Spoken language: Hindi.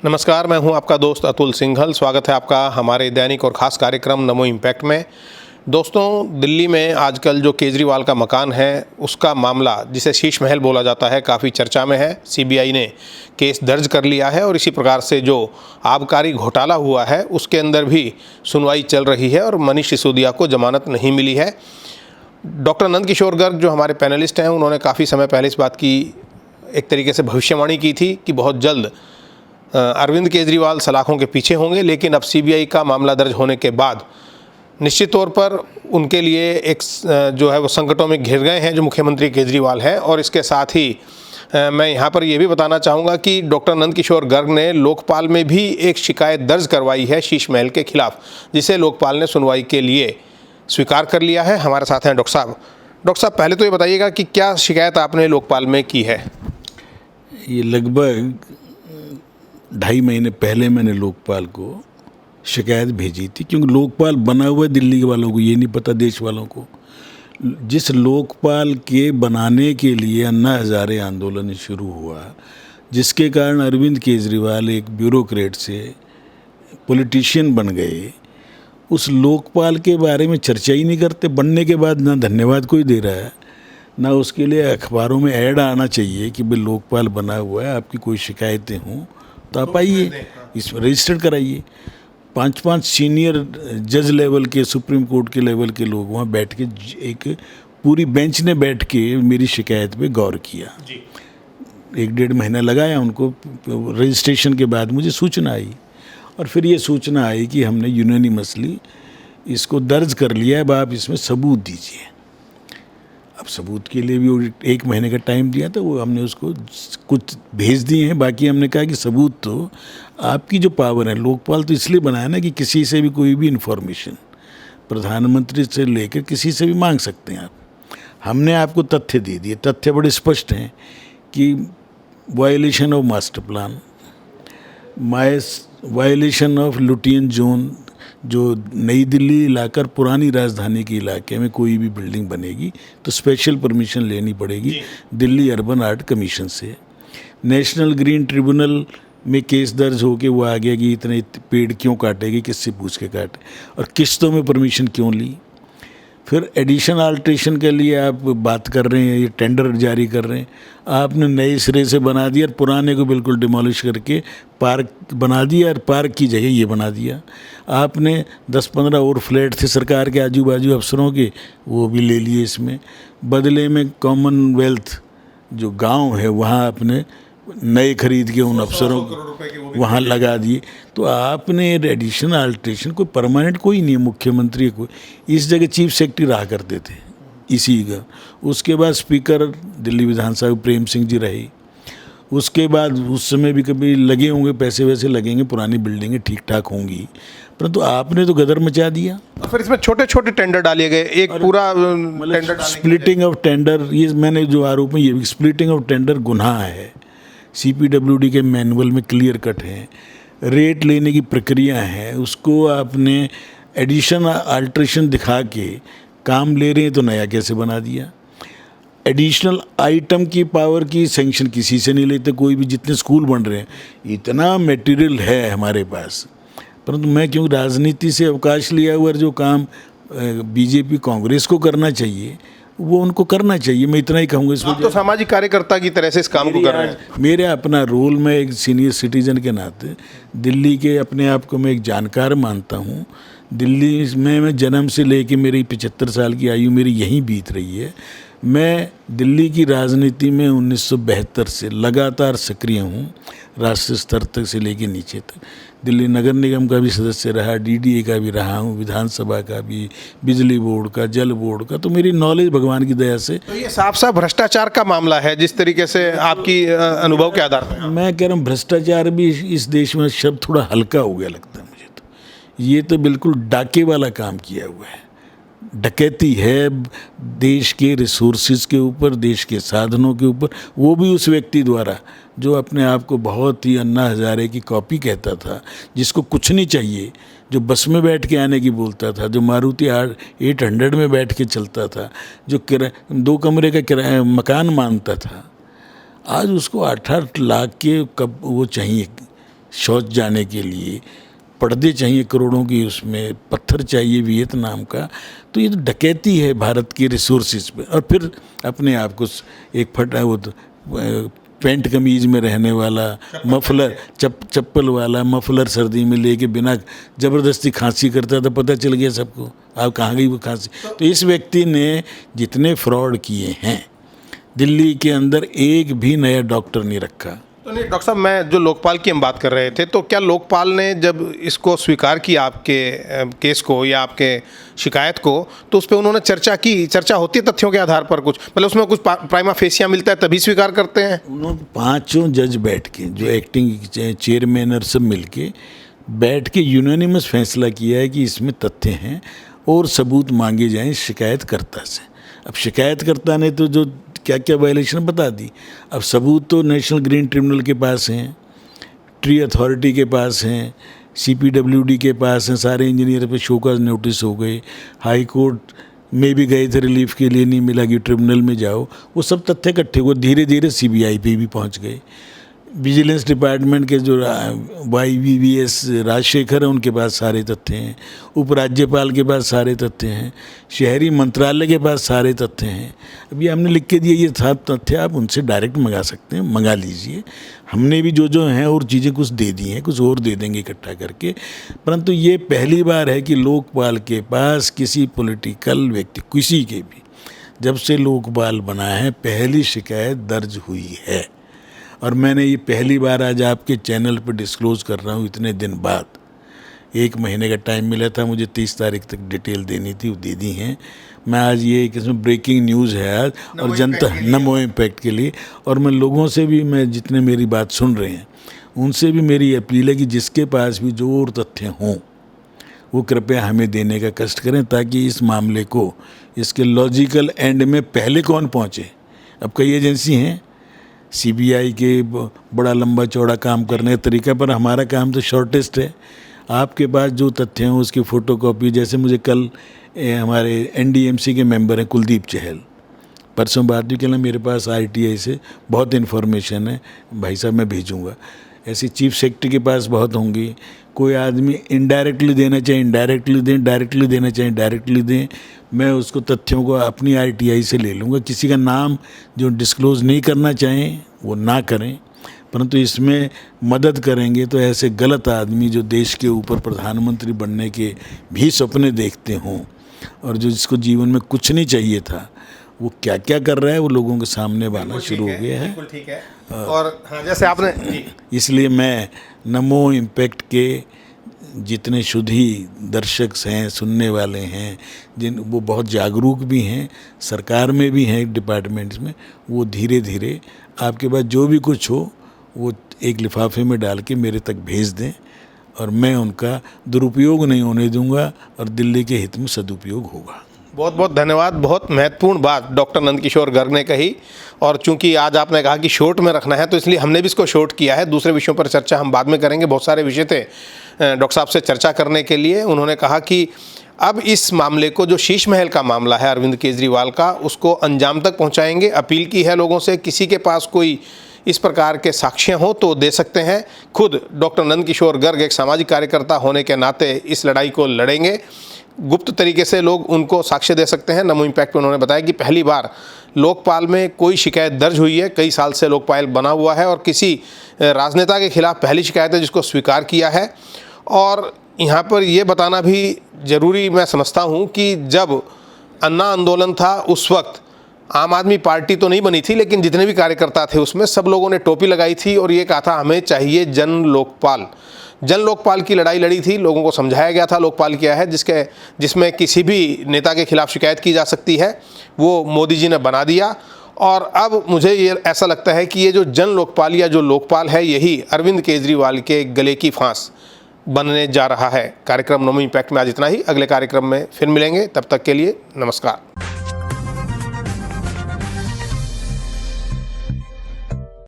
नमस्कार, मैं हूं आपका दोस्त अतुल सिंघल। स्वागत है आपका हमारे दैनिक और ख़ास कार्यक्रम नमो इम्पैक्ट में। दोस्तों, दिल्ली में आजकल जो केजरीवाल का मकान है उसका मामला, जिसे शीश महल बोला जाता है, काफ़ी चर्चा में है। सीबीआई ने केस दर्ज कर लिया है और इसी प्रकार से जो आबकारी घोटाला हुआ है उसके अंदर भी सुनवाई चल रही है और मनीष सिसोदिया को जमानत नहीं मिली है। डॉक्टर नंदकिशोर गर्ग जो हमारे पैनलिस्ट हैं, उन्होंने काफ़ी समय पहले इस बात की एक तरीके से भविष्यवाणी की थी कि बहुत जल्द अरविंद केजरीवाल सलाखों के पीछे होंगे। लेकिन अब सीबीआई का मामला दर्ज होने के बाद निश्चित तौर पर उनके लिए एक जो है वो संकटों में घिर गए हैं जो मुख्यमंत्री केजरीवाल हैं। और इसके साथ ही मैं यहाँ पर ये भी बताना चाहूँगा कि डॉक्टर नंदकिशोर गर्ग ने लोकपाल में भी एक शिकायत दर्ज करवाई है शीश महल के खिलाफ, जिसे लोकपाल ने सुनवाई के लिए स्वीकार कर लिया है। हमारे साथ हैं डॉक्टर साहब। डॉक्टर साहब, पहले तो ये बताइएगा कि क्या शिकायत आपने लोकपाल में की है? ये लगभग 2.5 महीने पहले मैंने लोकपाल को शिकायत भेजी थी, क्योंकि लोकपाल बना हुआ है दिल्ली वालों को, ये नहीं पता देश वालों को। जिस लोकपाल के बनाने के लिए अन्ना हजारे आंदोलन शुरू हुआ, जिसके कारण अरविंद केजरीवाल एक ब्यूरोक्रेट से पॉलिटिशियन बन गए, उस लोकपाल के बारे में चर्चा ही नहीं करते। बनने के बाद ना धन्यवाद कोई दे रहा है, ना उसके लिए अखबारों में ऐड आना चाहिए कि भाई लोकपाल बना हुआ है, आपकी कोई शिकायतें हों तो आप आइए, इसमें रजिस्टर कराइए। 5-5 सीनियर जज लेवल के, सुप्रीम कोर्ट के लेवल के लोग वहाँ बैठ के, एक पूरी बेंच ने बैठ के मेरी शिकायत पे गौर किया। 1-1.5 महीना लगाया उनको। रजिस्ट्रेशन के बाद मुझे सूचना आई, और फिर ये सूचना आई कि हमने यूनानिमसली इसको दर्ज कर लिया है, अब आप इसमें सबूत दीजिए। अब सबूत के लिए भी 1 महीने का टाइम दिया था, वो हमने उसको कुछ भेज दिए हैं। बाकी हमने कहा कि सबूत तो आपकी जो पावर है, लोकपाल तो इसलिए बनाया ना कि किसी से भी कोई भी इन्फॉर्मेशन, प्रधानमंत्री से लेकर किसी से भी मांग सकते हैं आप। हमने आपको तथ्य दे दिए। तथ्य बड़े स्पष्ट हैं कि violation of master plan, violation of Lutyens zone, जो नई दिल्ली इलाका और पुरानी राजधानी के इलाके में कोई भी बिल्डिंग बनेगी तो स्पेशल परमिशन लेनी पड़ेगी दिल्ली अर्बन आर्ट कमीशन से। नेशनल ग्रीन ट्रिब्यूनल में केस दर्ज होके वो आ गया कि इतने पेड़ क्यों काटेगी, किससे पूछ के काटे, और किस्तों में परमिशन क्यों ली। फिर एडिशन आल्ट्रेशन के लिए आप बात कर रहे हैं, ये टेंडर जारी कर रहे हैं, आपने नए सिरे से बना दिया और पुराने को बिल्कुल डिमोलिश करके पार्क बना दिया, और पार्क की जगह ये बना दिया। आपने 10-15 और फ्लैट थे सरकार के आजू बाजू अफसरों के, वो भी ले लिए इसमें। बदले में कॉमनवेल्थ जो गांव है वहाँ आपने नए खरीद के उन अफसरों को वहाँ लगा दिए। तो आपने एडिशन अल्ट्रेशन कोई परमानेंट कोई नहीं है, मुख्यमंत्री को इस जगह चीफ सेक्रेटरी रहा करते थे इसी का। उसके बाद स्पीकर दिल्ली विधानसभा प्रेम सिंह जी रहे। उसके बाद उस समय भी कभी लगे होंगे, पैसे वैसे लगेंगे, पुरानी बिल्डिंगें ठीक ठाक होंगी, परंतु आपने तो गदर मचा दिया। और फिर इसमें छोटे छोटे टेंडर डाले गए, एक पूरा टेंडर स्प्लिटिंग ऑफ टेंडर, ये मैंने जो आरोप है, ये स्प्लिटिंग ऑफ टेंडर गुनाह है। CPWD के मैनुअल में क्लियर कट है। रेट लेने की प्रक्रिया है, उसको आपने एडिशन अल्ट्रेशन दिखा के काम ले रहे हैं तो नया कैसे बना दिया। एडिशनल आइटम की पावर की सैंक्शन किसी से नहीं लेते, कोई भी। जितने स्कूल बन रहे हैं, इतना मटेरियल है हमारे पास, परंतु मैं क्योंकि राजनीति से अवकाश लिया हुआ, जो काम बीजेपी कांग्रेस को करना चाहिए वो उनको करना चाहिए। मैं इतना ही कहूँगा। इसमें तो सामाजिक कार्यकर्ता की तरह से इस काम को कर रहे हैं। मेरा अपना रोल, मैं एक सीनियर सिटीजन के नाते दिल्ली के अपने आप को मैं एक जानकार मानता हूँ। दिल्ली में मैं जन्म से लेके मेरी 75 साल की आयु मेरी यहीं बीत रही है। मैं दिल्ली की राजनीति में 1972 से लगातार सक्रिय हूँ, राष्ट्रीय स्तर तक से लेके नीचे तक। दिल्ली नगर निगम का भी सदस्य रहा, DDA का भी रहा हूँ, विधानसभा का भी, बिजली बोर्ड का, जल बोर्ड का। तो मेरी नॉलेज भगवान की दया से। तो ये साफ साफ भ्रष्टाचार का मामला है, जिस तरीके से आपकी अनुभव के आधार पर। मैं कह रहा हूँ भ्रष्टाचार भी इस देश में शब्द थोड़ा हल्का हो गया लगता है मुझे। तो ये तो बिल्कुल डाके वाला काम किया हुआ है, डकैती है देश के रिसोर्सेज के ऊपर, देश के साधनों के ऊपर, वो भी उस व्यक्ति द्वारा जो अपने आप को बहुत ही अन्ना हजारे की कॉपी कहता था, जिसको कुछ नहीं चाहिए, जो बस में बैठ के आने की बोलता था, जो मारुति 800 में बैठ के चलता था, जो 2 कमरे का किराया मकान मांगता था, आज उसको 8-8 लाख के कब वो चाहिए शौच जाने के लिए, पर्दे चाहिए करोड़ों की, उसमें पत्थर चाहिए वियतनाम का। तो ये तो डकैती है भारत के रिसोर्सेज पे। और फिर अपने आप को एक फटा वो तो पैंट कमीज में रहने वाला, मफलर चप्पल वाला, मफलर सर्दी में लेके बिना ज़बरदस्ती खांसी करता था, पता चल गया सबको आप कहाँ गई वो खांसी। तो इस व्यक्ति ने जितने फ्रॉड किए हैं, दिल्ली के अंदर एक भी नया डॉक्टर नहीं रखा। तो नहीं डॉक्टर साहब, मैं जो लोकपाल की हम बात कर रहे थे, तो क्या लोकपाल ने जब इसको स्वीकार किया आपके केस को या आपके शिकायत को, तो उस पर उन्होंने चर्चा होती है तथ्यों के आधार पर कुछ, मतलब उसमें कुछ प्राइमा फेसिया मिलता है तभी स्वीकार करते हैं? उन्होंने 5 जज बैठ के, जो एक्टिंग चेयरमैन और सब मिल के बैठ के यूनानिमस फैसला किया है कि इसमें तथ्य हैं और सबूत मांगे जाएं शिकायतकर्ता से। अब शिकायतकर्ता ने तो जो क्या क्या वायलेशन बता दी। अब सबूत तो नेशनल ग्रीन ट्रिब्यूनल के पास हैं, ट्री अथॉरिटी के पास हैं, CPWD के पास हैं, सारे इंजीनियर पे शोकॉज नोटिस हो गए, हाई कोर्ट में भी गए थे रिलीफ के लिए, नहीं मिला कि ट्रिब्यूनल में जाओ। वो सब तथ्य इकट्ठे हुए, धीरे धीरे CBI पे भी पहुंच गए। विजिलेंस डिपार्टमेंट के जो YVVS राजशेखर है, उनके पास सारे तथ्य हैं, उपराज्यपाल के पास सारे तथ्य हैं, शहरी मंत्रालय के पास सारे तथ्य हैं। अब ये हमने लिख के दिए, ये सब तथ्य आप उनसे डायरेक्ट मंगा सकते हैं, मंगा लीजिए। हमने भी जो हैं और चीज़ें कुछ दे दी हैं, कुछ और दे देंगे इकट्ठा करके। परंतु ये पहली बार है कि लोकपाल के पास किसी पॉलिटिकल व्यक्ति, किसी के भी, जब से लोकपाल बना है पहली शिकायत दर्ज हुई है। और मैंने ये पहली बार आज आपके चैनल पर डिस्क्लोज़ कर रहा हूँ इतने दिन बाद। 1 महीने का टाइम मिला था मुझे, 30 तारीख तक डिटेल देनी थी, वो दे दी हैं। मैं आज ये इसमें ब्रेकिंग न्यूज़ है आज, और जनता नमो इम्पैक्ट के लिए। और मैं लोगों से भी, मैं जितने मेरी बात सुन रहे हैं उनसे भी मेरी अपील है कि जिसके पास भी जो और तथ्य हों वो कृपया हमें देने का कष्ट करें, ताकि इस मामले को इसके लॉजिकल एंड में पहले कौन पहुँचे। अब कई एजेंसी हैं, CBI के बड़ा लंबा चौड़ा काम करने का तरीका, पर हमारा काम तो शॉर्टेस्ट है। आपके पास जो तथ्य हैं उसकी फ़ोटोकॉपी, जैसे मुझे कल हमारे NDMC के मेंबर हैं कुलदीप चहल, परसों बात भी कहना मेरे पास RTI से बहुत इन्फॉर्मेशन है भाई साहब, मैं भेजूँगा। ऐसी चीफ सेक्रेटरी के पास बहुत होंगी। कोई आदमी इनडायरेक्टली देना चाहे इनडायरेक्टली दें, डायरेक्टली देना चाहे डायरेक्टली दें, मैं उसको तथ्यों को अपनी RTI से ले लूँगा। किसी का नाम जो डिस्क्लोज़ नहीं करना चाहें वो ना करें, परंतु इसमें मदद करेंगे तो ऐसे गलत आदमी जो देश के ऊपर प्रधानमंत्री बनने के भी सपने देखते हों और जो जिसको जीवन में कुछ नहीं चाहिए था, वो क्या क्या कर रहा है वो लोगों के सामने आना शुरू हो गया है। बिल्कुल ठीक है। और हाँ, जैसे आपने, इसलिए मैं नमो इम्पैक्ट के जितने शुद्धि दर्शक हैं, सुनने वाले हैं, वो बहुत जागरूक भी हैं, सरकार में भी हैं, डिपार्टमेंट्स में, वो धीरे धीरे आपके पास जो भी कुछ हो वो एक लिफाफे में डाल के मेरे तक भेज दें, और मैं उनका दुरुपयोग नहीं होने दूंगा और दिल्ली के हित में सदुपयोग होगा। बहुत बहुत धन्यवाद। बहुत महत्वपूर्ण बात डॉक्टर नंदकिशोर गर्ग ने कही, और चूंकि आज आपने कहा कि शॉर्ट में रखना है, तो इसलिए हमने भी इसको शॉर्ट किया है। दूसरे विषयों पर चर्चा हम बाद में करेंगे, बहुत सारे विषय थे डॉक्टर साहब से चर्चा करने के लिए। उन्होंने कहा कि अब इस मामले को, जो शीश महल का मामला है अरविंद केजरीवाल का, उसको अंजाम तक पहुँचाएंगे। अपील की है लोगों से, किसी के पास कोई इस प्रकार के साक्ष्य हो तो दे सकते हैं। खुद डॉक्टर नंदकिशोर गर्ग एक सामाजिक कार्यकर्ता होने के नाते इस लड़ाई को लड़ेंगे। गुप्त तरीके से लोग उनको साक्ष्य दे सकते हैं। नमो इम्पैक्ट में उन्होंने बताया कि पहली बार लोकपाल में कोई शिकायत दर्ज हुई है, कई साल से लोकपाल बना हुआ है, और किसी राजनेता के खिलाफ पहली शिकायत है जिसको स्वीकार किया है। और यहाँ पर ये बताना भी ज़रूरी मैं समझता हूँ कि जब अन्ना आंदोलन था उस वक्त आम आदमी पार्टी तो नहीं बनी थी, लेकिन जितने भी कार्यकर्ता थे उसमें सब लोगों ने टोपी लगाई थी और ये कहा था हमें चाहिए जन लोकपाल की लड़ाई लड़ी थी। लोगों को समझाया गया था लोकपाल क्या है, जिसमें किसी भी नेता के खिलाफ शिकायत की जा सकती है, वो मोदी जी ने बना दिया। और अब मुझे ये ऐसा लगता है कि ये जो जन लोकपाल या जो लोकपाल है, यही अरविंद केजरीवाल के गले की फांस बनने जा रहा है। कार्यक्रम नमो इम्पैक्ट में आज इतना ही। अगले कार्यक्रम में फिर मिलेंगे, तब तक के लिए नमस्कार।